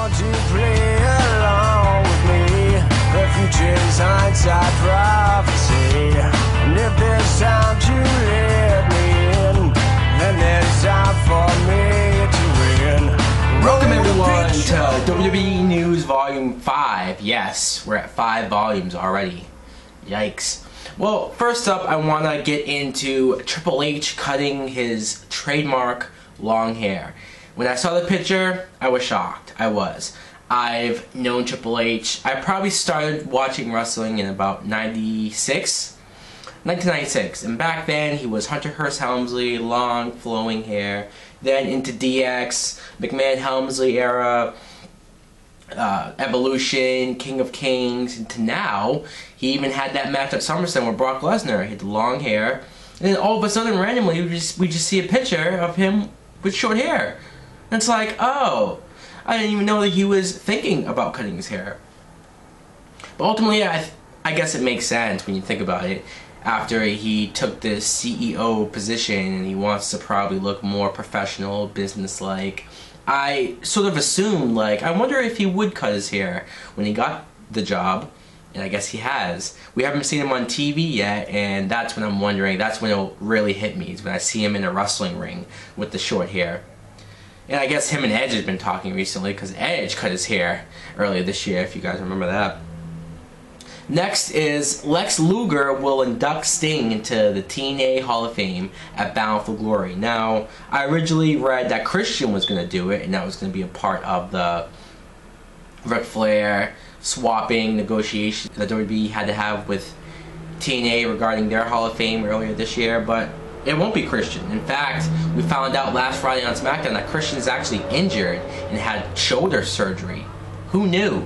want to play along with me? The future's hindsight prophecy. And if there's time to let me in, then there's time for me to win. Welcome everyone to WWE News Volume 5. Yes, we're at 5 volumes already. Yikes. Well, first up, I want to get into Triple H cutting his trademark long hair. When I saw the picture, I was shocked. I was. I've known Triple H. I probably started watching wrestling in about 1996. And back then, he was Hunter Hearst Helmsley, long flowing hair. Then into DX, McMahon Helmsley era, Evolution, King of Kings, and to now, he even had that match at SummerSlam with Brock Lesnar. He had the long hair, and then all of a sudden, randomly, we just see a picture of him with short hair. And it's like, oh, I didn't even know that he was thinking about cutting his hair. But ultimately, I guess it makes sense when you think about it. After he took the CEO position and he wants to probably look more professional, business-like, I sort of assumed, like, I wonder if he would cut his hair when he got the job, and I guess he has. We haven't seen him on TV yet, and that's when I'm wondering, that's when it'll really hit me, is when I see him in a wrestling ring with the short hair. And I guess him and Edge have been talking recently, because Edge cut his hair earlier this year, if you guys remember that. Next is Lex Luger will induct Sting into the TNA Hall of Fame at Bound for Glory. Now, I originally read that Christian was going to do it, and that was going to be a part of the Ric Flair swapping negotiation that WWE had to have with TNA regarding their Hall of Fame earlier this year, but it won't be Christian. In fact, we found out last Friday on SmackDown that Christian is actually injured and had shoulder surgery. Who knew?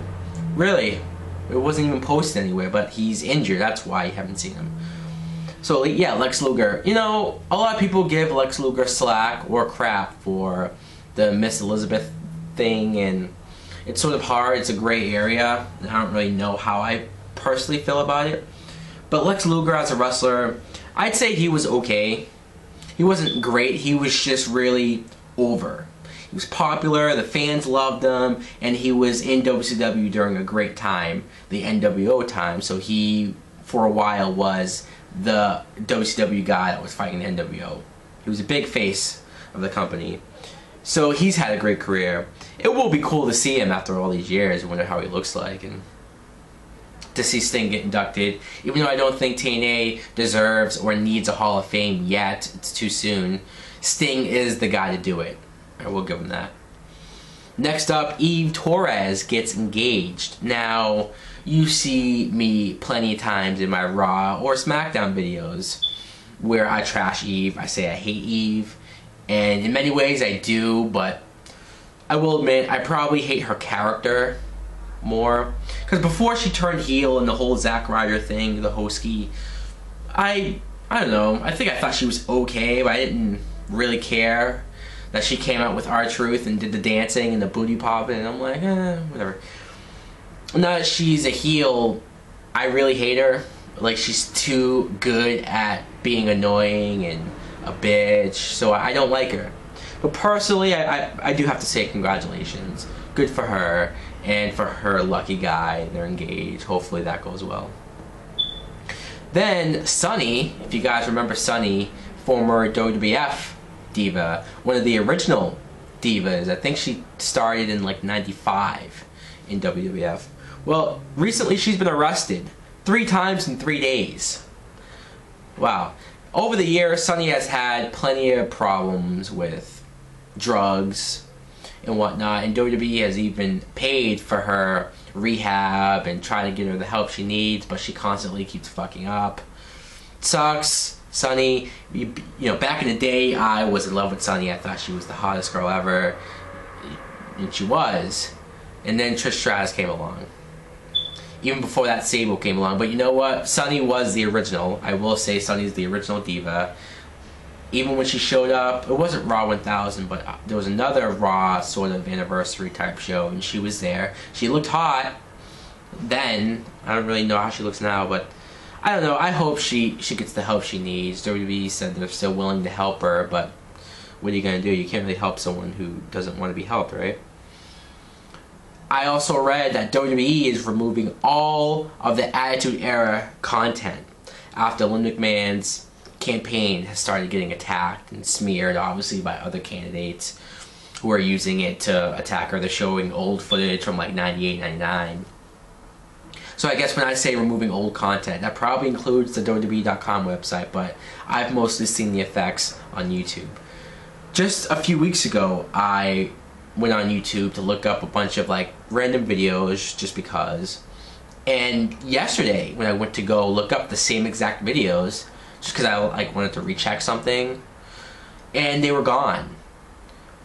Really? It wasn't even posted anywhere, but he's injured. That's why you haven't seen him. So, yeah, Lex Luger. You know, a lot of people give Lex Luger slack or crap for the Miss Elizabeth thing, and it's sort of hard. It's a gray area, and I don't really know how I personally feel about it. But Lex Luger as a wrestler, I'd say he was okay. He wasn't great. He was just really over. He was popular, the fans loved him, and he was in WCW during a great time, the NWO time, so he, for a while, was the WCW guy that was fighting the NWO. He was a big face of the company. So he's had a great career. It will be cool to see him after all these years. I wonder how he looks like, and to see Sting get inducted. Even though I don't think TNA deserves or needs a Hall of Fame yet, it's too soon, Sting is the guy to do it. I will give him that. Next up, Eve Torres gets engaged. Now, you see me plenty of times in my Raw or SmackDown videos where I trash Eve. I say I hate Eve. And in many ways I do, but I will admit I probably hate her character more. Because before she turned heel and the whole Zack Ryder thing, the Hosky, I don't know. I think I thought she was okay, but I didn't really care that she came out with R-Truth and did the dancing and the booty popping, and I'm like, whatever. Now that she's a heel, I really hate her. Like, she's too good at being annoying and a bitch, so I don't like her. But personally, I do have to say congratulations. Good for her, and for her lucky guy. They're engaged. Hopefully that goes well. Then, Sunny, if you guys remember Sunny, former WWF diva, one of the original divas. I think she started in like 95 in WWF. Well, recently she's been arrested 3 times in 3 days. Wow. Over the years, Sunny has had plenty of problems with drugs and whatnot, and WWE has even paid for her rehab and trying to get her the help she needs, but she constantly keeps fucking up. It sucks. Sunny, you know, back in the day, I was in love with Sunny. I thought she was the hottest girl ever, and she was. And then Trish Stratus came along. Even before that, Sable came along. But you know what? Sunny was the original. I will say Sunny's the original diva. Even when she showed up, it wasn't Raw 1000, but there was another Raw sort of anniversary type show, and she was there. She looked hot then. I don't really know how she looks now, but I don't know. I hope she gets the help she needs. WWE said they're still willing to help her, but what are you going to do? You can't really help someone who doesn't want to be helped, right? I also read that WWE is removing all of the Attitude Era content after Linda McMahon's campaign has started getting attacked and smeared, obviously, by other candidates who are using it to attack her. They're showing old footage from like 98, 99. So I guess when I say removing old content, that probably includes the WWE.com website, but I've mostly seen the effects on YouTube. Just a few weeks ago, I went on YouTube to look up a bunch of like random videos just because. And yesterday, when I went to go look up the same exact videos, just because I like wanted to recheck something, and they were gone.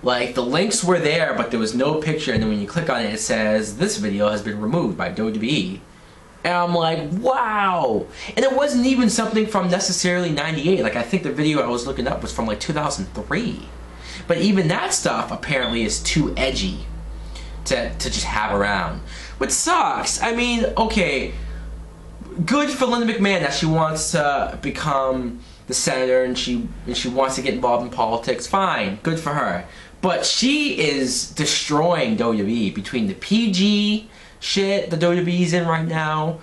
Like, the links were there, but there was no picture, and then when you click on it, it says, this video has been removed by WWE. And I'm like, wow! And it wasn't even something from necessarily 98. Like, I think the video I was looking up was from like 2003. But even that stuff apparently is too edgy to just have around. Which sucks. I mean, okay, good for Linda McMahon that she wants to become the senator and she wants to get involved in politics. Fine, good for her. But she is destroying WWE between the PG shit the WWE's in right now.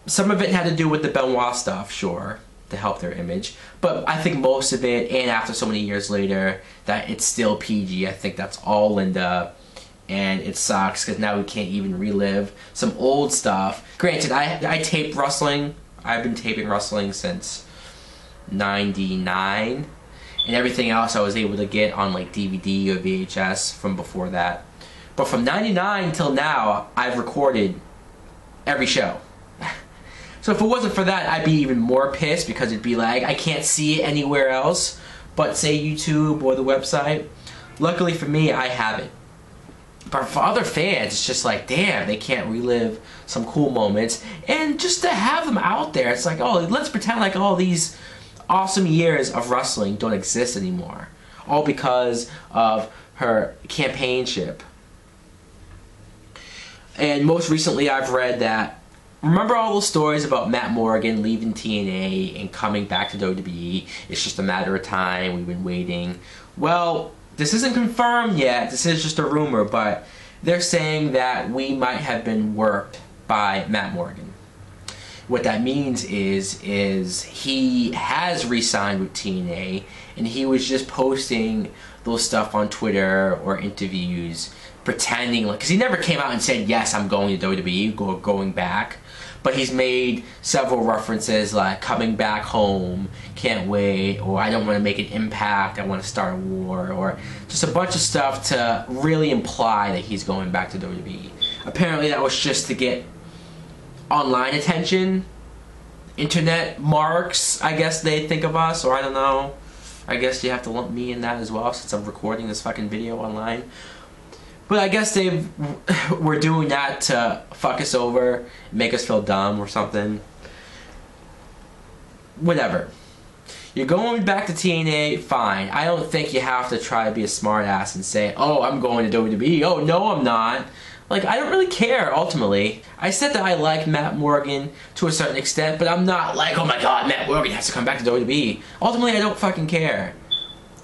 Some of it had to do with the Benoit stuff, sure, to help their image. But I think most of it, and after so many years later, that it's still PG. I think that's all Linda. And it sucks because now we can't even relive some old stuff. Granted, I tape wrestling. I've been taping wrestling since 99. And everything else I was able to get on like DVD or VHS from before that. But from 99 till now, I've recorded every show. So if it wasn't for that, I'd be even more pissed because it'd be like, I can't see it anywhere else but say YouTube or the website. Luckily for me, I have it. But for other fans, it's just like, damn, they can't relive some cool moments. And just to have them out there, it's like, oh, let's pretend like all these awesome years of wrestling don't exist anymore. All because of her campaignship. And most recently I've read that, remember all those stories about Matt Morgan leaving TNA and coming back to WWE? It's just a matter of time, we've been waiting. Well, this isn't confirmed yet, this is just a rumor, but they're saying that we might have been worked by Matt Morgan. What that means is he has re-signed with TNA, and he was just posting those stuff on Twitter or interviews, pretending like, because he never came out and said, yes, I'm going to WWE, going back. But he's made several references like coming back home, can't wait, or I don't want to make an impact, I want to start a war, or just a bunch of stuff to really imply that he's going back to WWE. Apparently that was just to get online attention, internet marks, I guess they think of us, or I don't know. I guess you have to lump me in that as well since I'm recording this fucking video online. But I guess they were doing that to fuck us over, make us feel dumb or something. Whatever. You're going back to TNA, fine. I don't think you have to try to be a smartass and say, oh, I'm going to WWE. Oh, no, I'm not. Like, I don't really care, ultimately. I said that I like Matt Morgan to a certain extent, but I'm not like, oh my god, Matt Morgan has to come back to WWE. Ultimately, I don't fucking care.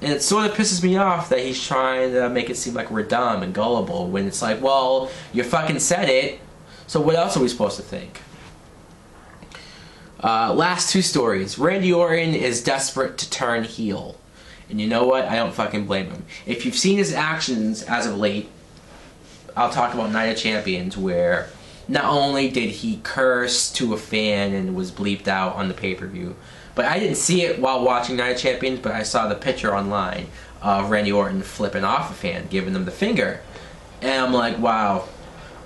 And it sort of pisses me off that he's trying to make it seem like we're dumb and gullible when it's like, well, you fucking said it, so what else are we supposed to think? Last two stories. Randy Orton is desperate to turn heel. And you know what? I don't fucking blame him. If you've seen his actions as of late, I'll talk about Night of Champions, where not only did he curse to a fan and was bleeped out on the pay-per-view, but I didn't see it while watching Night of Champions, but I saw the picture online of Randy Orton flipping off a fan, giving them the finger. And I'm like, wow,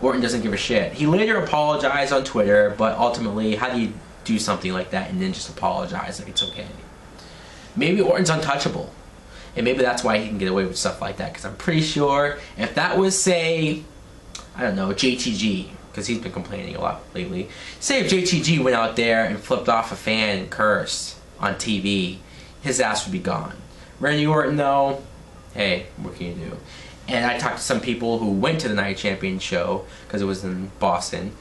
Orton doesn't give a shit. He later apologized on Twitter, but ultimately, how do you do something like that and then just apologize like it's okay? Maybe Orton's untouchable. And maybe that's why he can get away with stuff like that, because I'm pretty sure if that was, say, I don't know, JTG, because he's been complaining a lot lately. Say if JTG went out there and flipped off a fan and cursed on TV, his ass would be gone. Randy Orton, though, hey, what can you do? And I talked to some people who went to the Night of Champions show, because it was in Boston,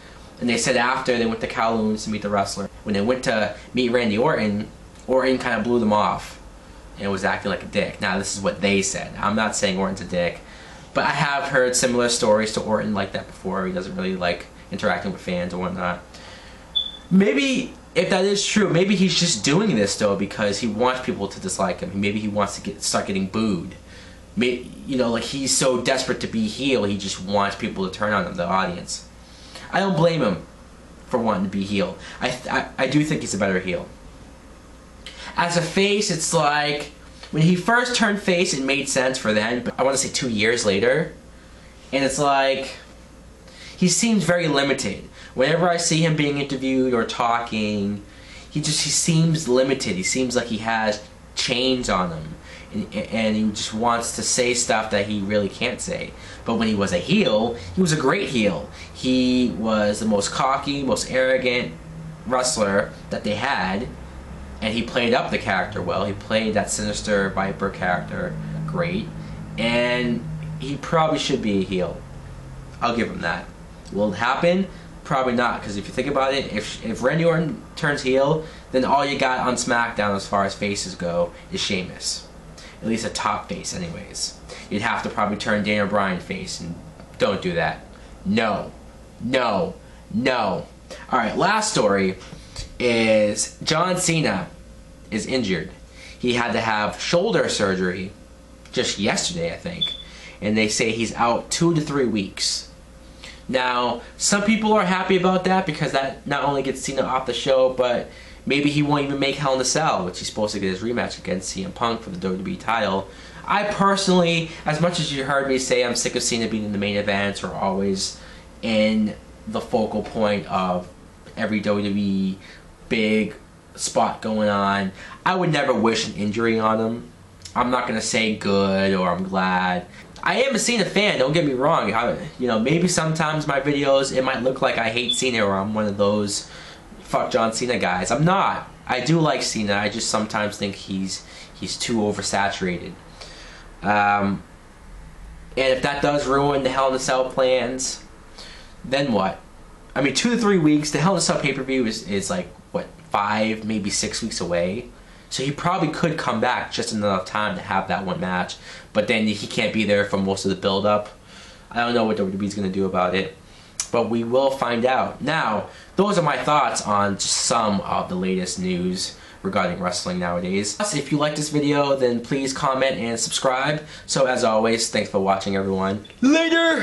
and they said after they went to Kowloon's to meet the wrestler, when they went to meet Randy Orton, Orton kind of blew them off and was acting like a dick. Now, this is what they said. I'm not saying Orton's a dick, But I have heard similar stories to Orton like that before. He doesn't really like interacting with fans or whatnot. Maybe, if that is true, maybe he's just doing this though because he wants people to dislike him. Maybe he wants to start getting booed. Maybe, you know, like he's so desperate to be heel, he just wants people to turn on him, the audience. I don't blame him for wanting to be heel. I do think he's a better heel. As a face, it's like, when he first turned face, it made sense for then, but I want to say 2 years later, and it's like, he seems very limited. Whenever I see him being interviewed or talking, he seems limited. He seems like he has chains on him, and he just wants to say stuff that he really can't say. But when he was a heel, he was a great heel. He was the most cocky, most arrogant wrestler that they had, and he played up the character well. He played that sinister Viper character great, and he probably should be a heel. I'll give him that. Will it happen? Probably not, because if you think about it, if Randy Orton turns heel, then all you got on SmackDown as far as faces go is Sheamus. At least a top face anyways. You'd have to probably turn Daniel Bryan face, and don't do that. No. No. No. Alright, last story is John Cena is injured. He had to have shoulder surgery just yesterday, I think. And they say he's out 2 to 3 weeks. Now, some people are happy about that because that not only gets Cena off the show, but maybe he won't even make Hell in a Cell, which he's supposed to get his rematch against CM Punk for the WWE title. I personally, as much as you heard me say I'm sick of Cena being in the main events or always in the focal point of every WWE big spot going on, I would never wish an injury on him. I'm not going to say good or I'm glad. I am a Cena fan, don't get me wrong. You know, maybe sometimes my videos, it might look like I hate Cena or I'm one of those fuck John Cena guys. I'm not. I do like Cena. I just sometimes think he's too oversaturated. And if that does ruin the Hell in a Cell plans, then what? I mean, 2 to 3 weeks. The Hell in a Cell pay-per-view is like, what, 5, maybe 6 weeks away? So he probably could come back just enough time to have that one match. But then he can't be there for most of the build-up. I don't know what WWE's going to do about it. But we will find out. Now, those are my thoughts on just some of the latest news regarding wrestling nowadays. If you like this video, then please comment and subscribe. So as always, thanks for watching, everyone. Later!